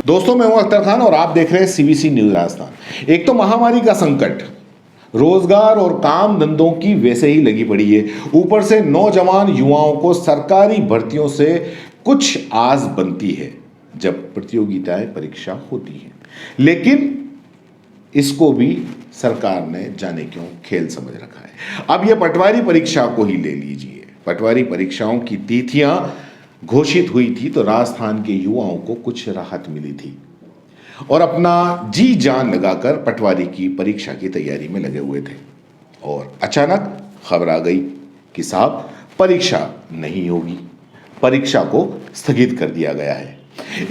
दोस्तों, मैं हूं अख्तर खान और आप देख रहे हैं सीबीसी न्यूज राजस्थान। एक तो महामारी का संकट, रोजगार और काम धंधों की वैसे ही लगी पड़ी है, ऊपर से नौजवान युवाओं को सरकारी भर्तियों से कुछ आस बनती है जब प्रतियोगिताएं परीक्षा होती हैं, लेकिन इसको भी सरकार ने जाने क्यों खेल समझ रखा है। अब यह पटवारी परीक्षा को ही ले लीजिए। पटवारी परीक्षाओं की तिथियां घोषित हुई थी तो राजस्थान के युवाओं को कुछ राहत मिली थी और अपना जी जान लगाकर पटवारी की परीक्षा की तैयारी में लगे हुए थे। और अचानक खबर आ गई कि साहब परीक्षा नहीं होगी, परीक्षा को स्थगित कर दिया गया है।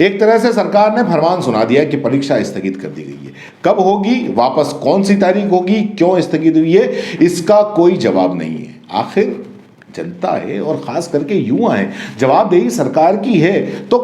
एक तरह से सरकार ने फरमान सुना दिया कि परीक्षा स्थगित कर दी गई है। कब होगी, वापस कौन सी तारीख होगी, क्यों स्थगित हुई है, इसका कोई जवाब नहीं है। आखिर जनता है और खास करके युवा है, जवाबदेही सरकार की है तो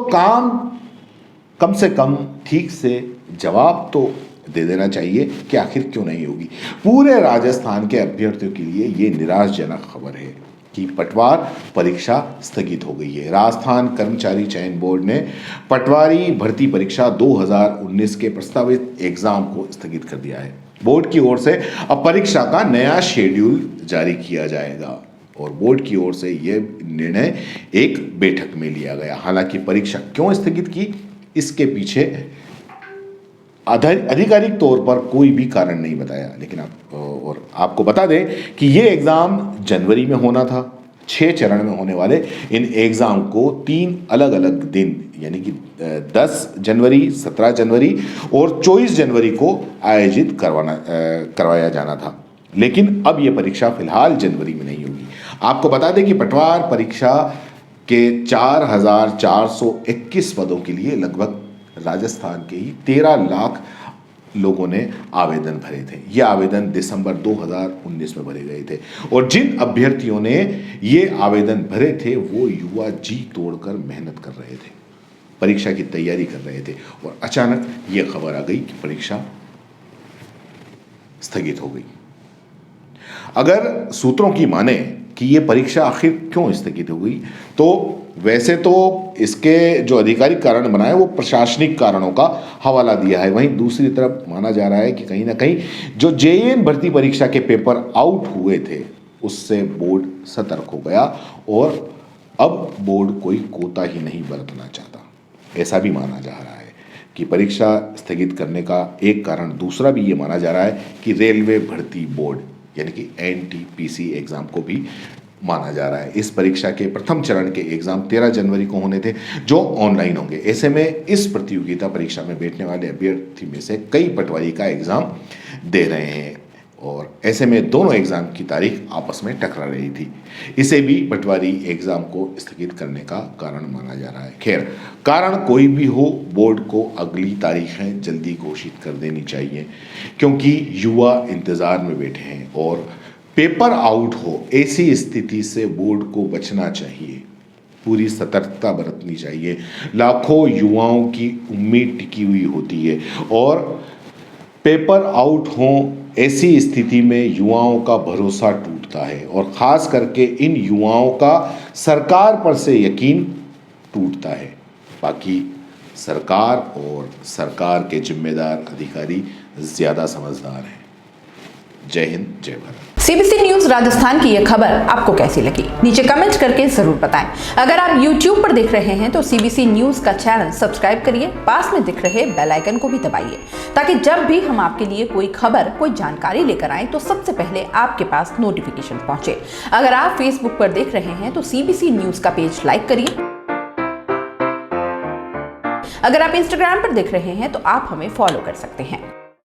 कम से कम ठीक से जवाब तो दे देना चाहिए कि आखिर क्यों नहीं होगी। पूरे राजस्थान के अभ्यर्थियों के लिए ये निराशाजनक खबर है कि पटवार परीक्षा स्थगित हो गई है। राजस्थान कर्मचारी चयन बोर्ड ने पटवारी भर्ती परीक्षा 2019 के प्रस्तावित एग्जाम को स्थगित कर दिया है। बोर्ड की ओर से अब परीक्षा का नया शेड्यूल जारी किया जाएगा और बोर्ड की ओर से यह निर्णय एक बैठक में लिया गया। हालांकि परीक्षा क्यों स्थगित की, इसके पीछे आधिकारिक तौर पर कोई भी कारण नहीं बताया, लेकिन आपको बता दें कि ये एग्ज़ाम जनवरी में होना था। 6 चरण में होने वाले इन एग्ज़ाम को 3 अलग अलग दिन यानी कि 10 जनवरी, 17 जनवरी और 24 जनवरी को आयोजित करवाया जाना था, लेकिन अब ये परीक्षा फिलहाल जनवरी में नहीं होगी। आपको बता दें कि पटवार परीक्षा के 4,421 पदों के लिए लगभग राजस्थान के ही 13 लाख लोगों ने आवेदन भरे थे। ये आवेदन दिसंबर 2019 में भरे गए थे और जिन अभ्यर्थियों ने ये आवेदन भरे थे वो युवा जी तोड़कर मेहनत कर रहे थे, परीक्षा की तैयारी कर रहे थे और अचानक ये खबर आ गई कि परीक्षा स्थगित हो गई। अगर सूत्रों की माने कि ये परीक्षा आखिर क्यों स्थगित हो गई, तो वैसे तो इसके जो आधिकारिक कारण बनाए वो प्रशासनिक कारणों का हवाला दिया है। वहीं दूसरी तरफ माना जा रहा है कि कहीं ना कहीं जो जेईई भर्ती परीक्षा के पेपर आउट हुए थे उससे बोर्ड सतर्क हो गया और अब बोर्ड कोई कोताही नहीं बरतना चाहता। ऐसा भी माना जा रहा है कि परीक्षा स्थगित करने का एक कारण दूसरा भी ये माना जा रहा है कि रेलवे भर्ती बोर्ड यानी कि NTPC एग्ज़ाम को भी माना जा रहा है। इस परीक्षा के प्रथम चरण के एग्ज़ाम 13 जनवरी को होने थे जो ऑनलाइन होंगे। ऐसे में इस प्रतियोगिता परीक्षा में बैठने वाले अभ्यर्थी में से कई पटवारी का एग्ज़ाम दे रहे हैं और ऐसे में दोनों एग्ज़ाम की तारीख आपस में टकरा रही थी। इसे भी पटवारी एग्ज़ाम को स्थगित करने का कारण माना जा रहा है। खैर, कारण कोई भी हो, बोर्ड को अगली तारीखें जल्दी घोषित कर देनी चाहिए क्योंकि युवा इंतज़ार में बैठे हैं और पेपर आउट हो ऐसी स्थिति से बोर्ड को बचना चाहिए। पूरी सतर्कता बरतनी चाहिए। लाखों युवाओं की उम्मीद टिकी हुई होती है और पेपर आउट हो ऐसी स्थिति में युवाओं का भरोसा टूटता है और ख़ास करके इन युवाओं का सरकार पर से यकीन टूटता है। बाकी सरकार और सरकार के जिम्मेदार अधिकारी ज़्यादा समझदार हैं। जय हिंद, जय भारत। सीबीसी न्यूज राजस्थान की यह खबर आपको कैसी लगी, नीचे कमेंट करके जरूर बताएं। अगर आप YouTube पर देख रहे हैं तो सीबीसी न्यूज का चैनल सब्सक्राइब करिए, पास में दिख रहे बेल आइकन को भी दबाइए ताकि जब भी हम आपके लिए कोई खबर, कोई जानकारी लेकर आए तो सबसे पहले आपके पास नोटिफिकेशन पहुंचे। अगर आप Facebook पर देख रहे हैं तो सीबीसी न्यूज का पेज लाइक करिए। अगर आप Instagram पर देख रहे हैं तो आप हमें फॉलो कर सकते हैं।